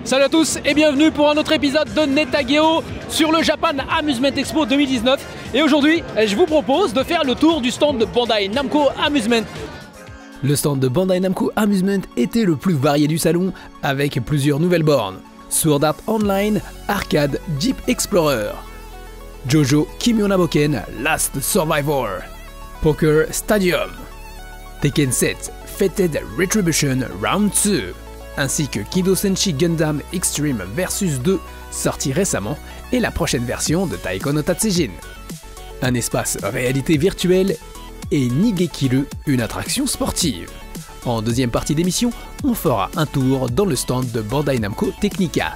Salut à tous et bienvenue pour un autre épisode de Netageo sur le Japan Amusement Expo 2019. Et aujourd'hui, je vous propose de faire le tour du stand de Bandai Namco Amusement. Le stand de Bandai Namco Amusement était le plus varié du salon, avec plusieurs nouvelles bornes. Sword Art Online, Arcade, Jeep Explorer, JoJo Kimi no Boken, Last Survivor, Poker Stadium, Tekken 7, Fated Retribution Round 2, ainsi que Kido Senshi Gundam Extreme Versus 2, sorti récemment, et la prochaine version de Taiko no Tatsujin. Un espace réalité virtuelle et Nigekiru, une attraction sportive. En deuxième partie d'émission, on fera un tour dans le stand de Bandai Namco Technica.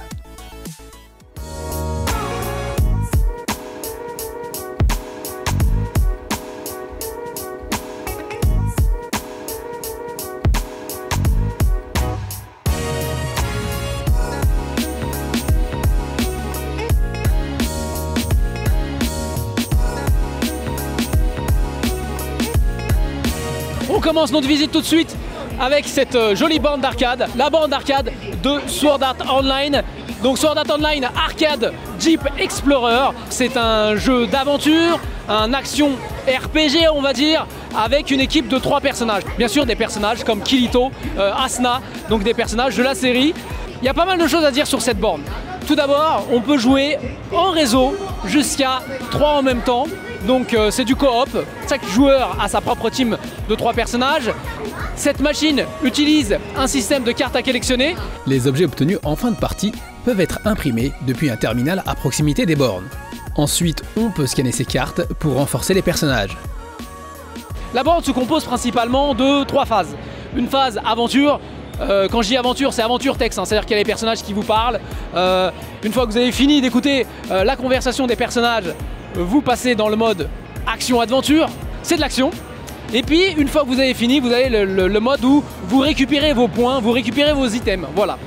On commence notre visite tout de suite avec cette jolie bande d'arcade, la bande d'arcade de Sword Art Online. Donc Sword Art Online Arcade Jeep Explorer, c'est un jeu d'aventure, un action RPG on va dire, avec une équipe de 3 personnages. Bien sûr des personnages comme Kirito, Asuna, donc des personnages de la série. Il y a pas mal de choses à dire sur cette borne. Tout d'abord, on peut jouer en réseau jusqu'à 3 en même temps. Donc c'est du coop, chaque joueur a sa propre team de 3 personnages. Cette machine utilise un système de cartes à collectionner. Les objets obtenus en fin de partie peuvent être imprimés depuis un terminal à proximité des bornes. Ensuite, on peut scanner ces cartes pour renforcer les personnages. La borne se compose principalement de 3 phases. Une phase aventure. Quand je dis aventure, c'est aventure texte, hein, c'est-à-dire qu'il y a les personnages qui vous parlent. Une fois que vous avez fini d'écouter la conversation des personnages, vous passez dans le mode action-aventure, c'est de l'action. Et puis, une fois que vous avez fini, vous avez le mode où vous récupérez vos points, vous récupérez vos items. Voilà.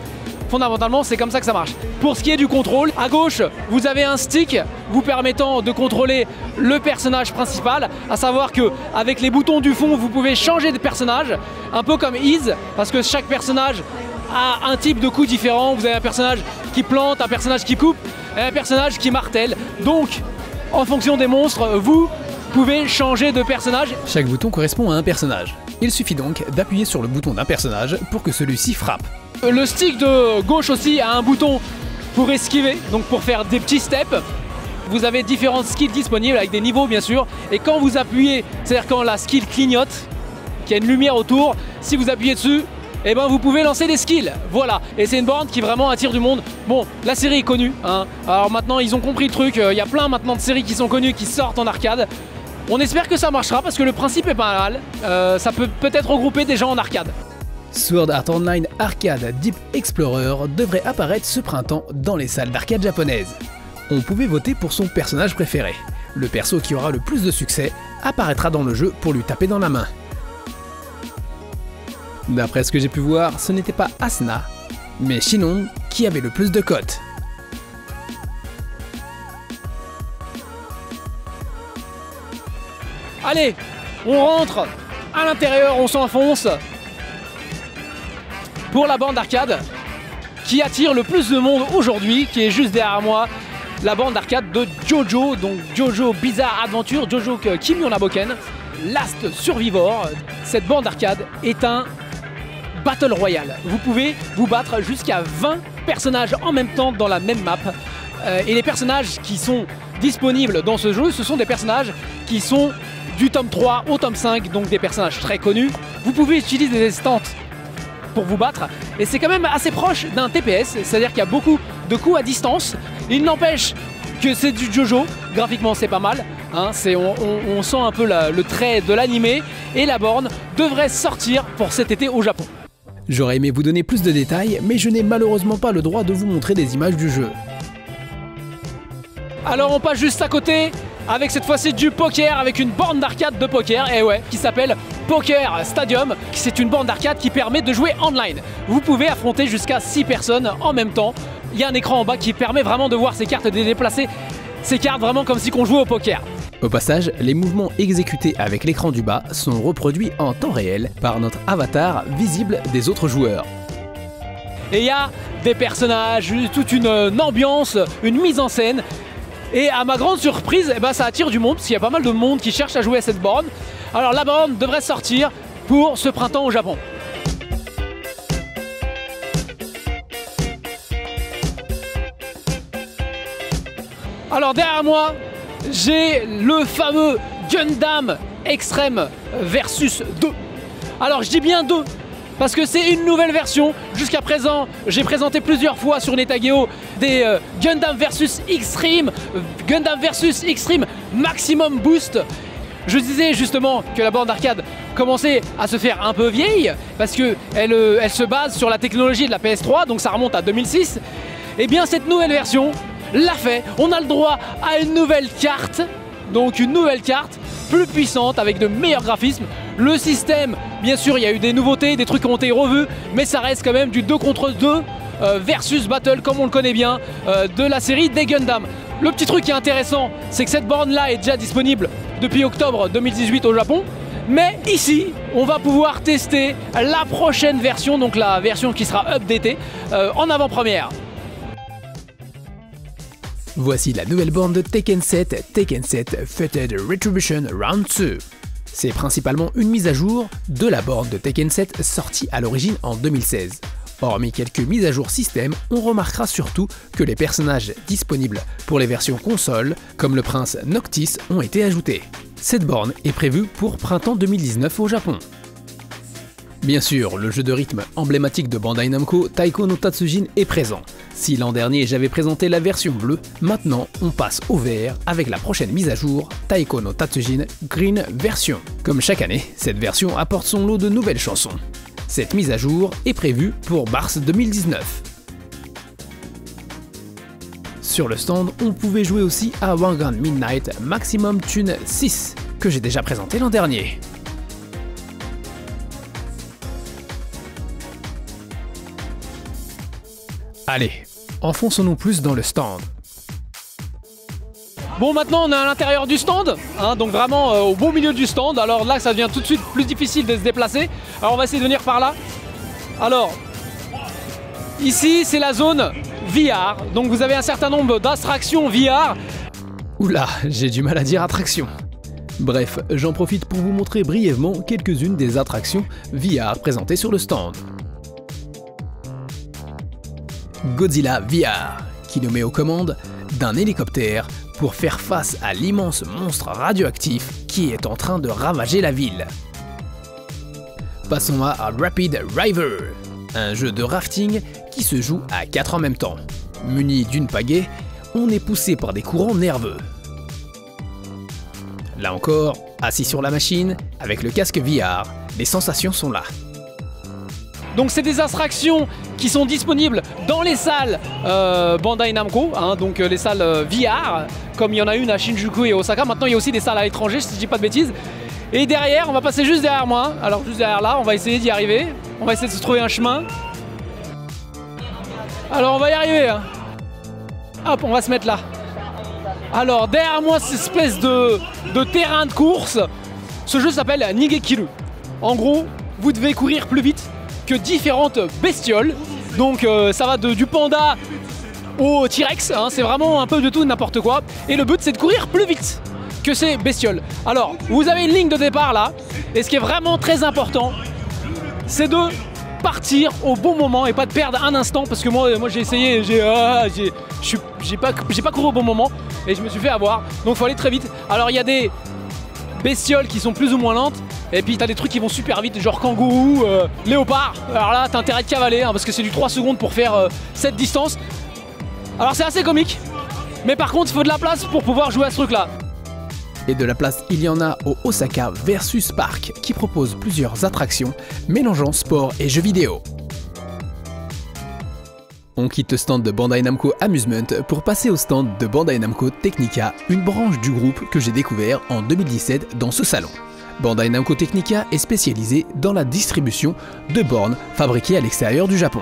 Fondamentalement, c'est comme ça que ça marche. Pour ce qui est du contrôle, à gauche, vous avez un stick vous permettant de contrôler le personnage principal, à savoir que avec les boutons du fond, vous pouvez changer de personnage, un peu comme Ease, parce que chaque personnage a un type de coup différent. Vous avez un personnage qui plante, un personnage qui coupe, et un personnage qui martèle. Donc, en fonction des monstres, vous pouvez changer de personnage. Chaque bouton correspond à un personnage. Il suffit donc d'appuyer sur le bouton d'un personnage pour que celui-ci frappe. Le stick de gauche aussi a un bouton pour esquiver, donc pour faire des petits steps. Vous avez différentes skills disponibles avec des niveaux bien sûr. Et quand vous appuyez, c'est-à-dire quand la skill clignote, qu'il y a une lumière autour, si vous appuyez dessus, et ben vous pouvez lancer des skills, voilà. Et c'est une borne qui vraiment attire du monde. Bon, la série est connue, hein. Alors maintenant ils ont compris le truc, il y a plein maintenant de séries qui sont connues, qui sortent en arcade. On espère que ça marchera parce que le principe est pas mal, ça peut peut-être regrouper des gens en arcade. Sword Art Online Arcade Jeep Explorer devrait apparaître ce printemps dans les salles d'arcade japonaises. On pouvait voter pour son personnage préféré. Le perso qui aura le plus de succès apparaîtra dans le jeu pour lui taper dans la main. D'après ce que j'ai pu voir, ce n'était pas Asuna, mais Shinon qui avait le plus de cotes. Allez, on rentre à l'intérieur, on s'enfonce pour la bande d'arcade qui attire le plus de monde aujourd'hui, qui est juste derrière moi, la bande d'arcade de JoJo, donc JoJo Bizarre Adventure, JoJo Kimi no Boken, Last Survivor. Cette bande d'arcade est un Battle Royale. Vous pouvez vous battre jusqu'à 20 personnages en même temps dans la même map. Et les personnages qui sont disponibles dans ce jeu, ce sont des personnages qui sont du tome 3 au tome 5, donc des personnages très connus. Vous pouvez utiliser des stands pour vous battre, et c'est quand même assez proche d'un TPS, c'est-à-dire qu'il y a beaucoup de coups à distance. Il n'empêche que c'est du JoJo, graphiquement c'est pas mal, hein, on sent un peu le trait de l'animé, et la borne devrait sortir pour cet été au Japon. J'aurais aimé vous donner plus de détails, mais je n'ai malheureusement pas le droit de vous montrer des images du jeu. Alors on passe juste à côté, avec cette fois-ci du poker, avec une borne d'arcade de poker, et ouais, qui s'appelle Poker Stadium. C'est une borne d'arcade qui permet de jouer online. Vous pouvez affronter jusqu'à 6 personnes en même temps. Il y a un écran en bas qui permet vraiment de voir ces cartes et de déplacer ces cartes vraiment comme si on jouait au poker. Au passage, les mouvements exécutés avec l'écran du bas sont reproduits en temps réel par notre avatar visible des autres joueurs. Et il y a des personnages, toute une ambiance, une mise en scène. Et à ma grande surprise, eh ben, ça attire du monde, parce qu'il y a pas mal de monde qui cherche à jouer à cette borne. Alors la borne devrait sortir pour ce printemps au Japon. Alors derrière moi, j'ai le fameux Gundam Extreme Versus 2. Alors je dis bien 2, parce que c'est une nouvelle version. Jusqu'à présent, j'ai présenté plusieurs fois sur Netageo des Gundam Versus Extreme, Gundam Versus Extreme Maximum Boost. Je disais justement que la borne d'arcade commençait à se faire un peu vieille, parce qu'elle elle se base sur la technologie de la PS3, donc ça remonte à 2006. Et bien cette nouvelle version l'a fait. On a le droit à une nouvelle carte, donc une nouvelle carte plus puissante avec de meilleurs graphismes. Le système, bien sûr, il y a eu des nouveautés, des trucs qui ont été revus, mais ça reste quand même du 2 contre 2 versus battle comme on le connaît bien de la série des Gundam. Le petit truc qui est intéressant, c'est que cette borne là est déjà disponible depuis octobre 2018 au Japon. Mais ici, on va pouvoir tester la prochaine version, donc la version qui sera updatée en avant-première. Voici la nouvelle borne de Tekken 7, Tekken 7 Fated Retribution Round 2. C'est principalement une mise à jour de la borne de Tekken 7 sortie à l'origine en 2016. Hormis quelques mises à jour système, on remarquera surtout que les personnages disponibles pour les versions console, comme le prince Noctis, ont été ajoutés. Cette borne est prévue pour printemps 2019 au Japon. Bien sûr, le jeu de rythme emblématique de Bandai Namco, Taiko no Tatsujin, est présent. Si l'an dernier j'avais présenté la version bleue, maintenant on passe au vert avec la prochaine mise à jour, Taiko no Tatsujin Green Version. Comme chaque année, cette version apporte son lot de nouvelles chansons. Cette mise à jour est prévue pour mars 2019. Sur le stand, on pouvait jouer aussi à Wangan Midnight Maximum Tune 6, que j'ai déjà présenté l'an dernier. Allez, enfonçons-nous plus dans le stand. Bon, maintenant on est à l'intérieur du stand, hein, donc vraiment au beau milieu du stand. Alors là, ça devient tout de suite plus difficile de se déplacer. Alors on va essayer de venir par là. Alors, ici c'est la zone VR, donc vous avez un certain nombre d'attractions VR. Oula, j'ai du mal à dire attraction. Bref, j'en profite pour vous montrer brièvement quelques-unes des attractions VR présentées sur le stand. Godzilla VR, qui nous met aux commandes d'un hélicoptère pour faire face à l'immense monstre radioactif qui est en train de ravager la ville. Passons à Rapid River, un jeu de rafting qui se joue à 4 en même temps. Muni d'une pagaie, on est poussé par des courants nerveux. Là encore, assis sur la machine, avec le casque VR, les sensations sont là. Donc c'est des attractions qui sont disponibles dans les salles Bandai Namco, hein, donc les salles VR, comme il y en a une à Shinjuku et Osaka. Maintenant il y a aussi des salles à l'étranger, si je dis pas de bêtises. Et derrière, on va passer juste derrière moi, alors juste derrière là, on va essayer d'y arriver. On va essayer de se trouver un chemin. Alors on va y arriver, hein. Hop, on va se mettre là. Alors derrière moi, cette espèce de terrain de course. Ce jeu s'appelle Nigekiru. En gros, vous devez courir plus vite que différentes bestioles. Donc ça va du panda au T-Rex, hein, c'est vraiment un peu de tout n'importe quoi. Et le but c'est de courir plus vite que ces bestioles. Alors vous avez une ligne de départ là, et ce qui est vraiment très important, c'est de partir au bon moment et pas de perdre un instant, parce que moi j'ai essayé, j'ai pas couru au bon moment et je me suis fait avoir. Donc il faut aller très vite. Alors il y a des bestioles qui sont plus ou moins lentes, et puis t'as des trucs qui vont super vite, genre kangourou, léopard. Alors là t'as intérêt de cavaler, hein, parce que c'est du 3 secondes pour faire cette distance. Alors c'est assez comique, mais par contre il faut de la place pour pouvoir jouer à ce truc là. Et de la place, il y en a au Osaka Versus Park, qui propose plusieurs attractions mélangeant sport et jeux vidéo. On quitte le stand de Bandai Namco Amusement pour passer au stand de Bandai Namco Technica, une branche du groupe que j'ai découvert en 2017 dans ce salon. Bandai Namco Technica est spécialisé dans la distribution de bornes fabriquées à l'extérieur du Japon.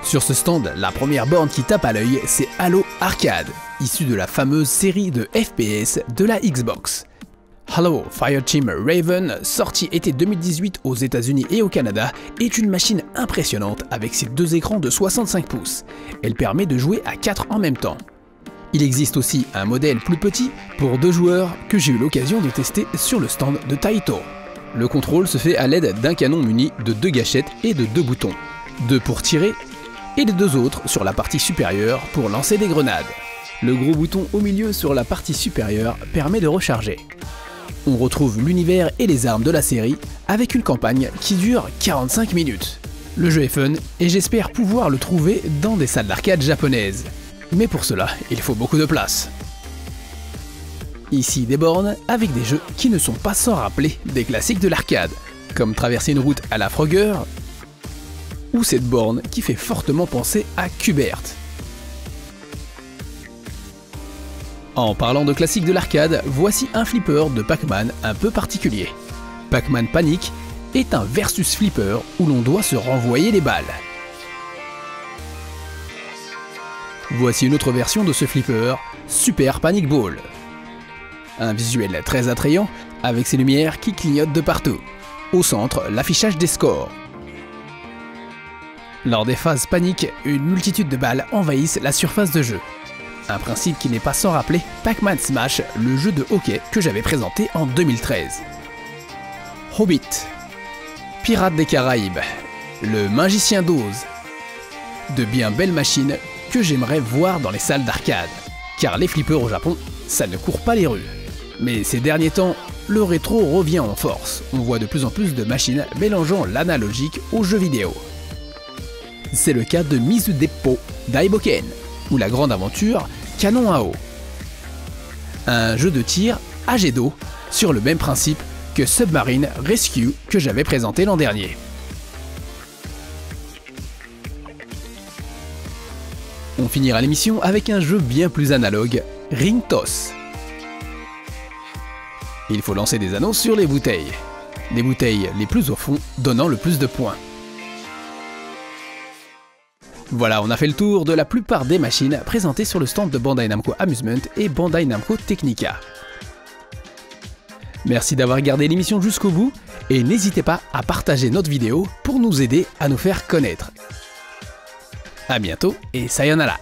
Sur ce stand, la première borne qui tape à l'œil, c'est Halo Arcade, issue de la fameuse série de FPS de la Xbox. Halo Fireteam Raven, sorti été 2018 aux États-Unis et au Canada, est une machine impressionnante avec ses deux écrans de 65 pouces. Elle permet de jouer à 4 en même temps. Il existe aussi un modèle plus petit pour 2 joueurs que j'ai eu l'occasion de tester sur le stand de Taito. Le contrôle se fait à l'aide d'un canon muni de 2 gâchettes et de 2 boutons. 2 pour tirer et les 2 autres sur la partie supérieure pour lancer des grenades. Le gros bouton au milieu sur la partie supérieure permet de recharger. On retrouve l'univers et les armes de la série avec une campagne qui dure 45 minutes. Le jeu est fun et j'espère pouvoir le trouver dans des salles d'arcade japonaises. Mais pour cela, il faut beaucoup de place. Ici des bornes avec des jeux qui ne sont pas sans rappeler des classiques de l'arcade, comme traverser une route à la Frogger, ou cette borne qui fait fortement penser à Q*bert. En parlant de classiques de l'arcade, voici un flipper de Pac-Man un peu particulier. Pac-Man Panic est un versus flipper où l'on doit se renvoyer les balles. Voici une autre version de ce flipper, Super Panic Ball. Un visuel très attrayant avec ses lumières qui clignotent de partout. Au centre, l'affichage des scores. Lors des phases paniques, une multitude de balles envahissent la surface de jeu. Un principe qui n'est pas sans rappeler Pac-Man Smash, le jeu de hockey que j'avais présenté en 2013. Hobbit, Pirates des Caraïbes, le Magicien d'Oz. De bien belles machines que j'aimerais voir dans les salles d'arcade. Car les flippers au Japon, ça ne court pas les rues. Mais ces derniers temps, le rétro revient en force. On voit de plus en plus de machines mélangeant l'analogique aux jeux vidéo. C'est le cas de Mizudeppo Daiboken, ou la grande aventure Canon à eau. Un jeu de tir à jet d'eau sur le même principe que Submarine Rescue que j'avais présenté l'an dernier. On finira l'émission avec un jeu bien plus analogue, Ring Toss. Il faut lancer des anneaux sur les bouteilles. Les bouteilles les plus au fond donnant le plus de points. Voilà, on a fait le tour de la plupart des machines présentées sur le stand de Bandai Namco Amusement et Bandai Namco Technica. Merci d'avoir regardé l'émission jusqu'au bout et n'hésitez pas à partager notre vidéo pour nous aider à nous faire connaître. A bientôt et sayonara!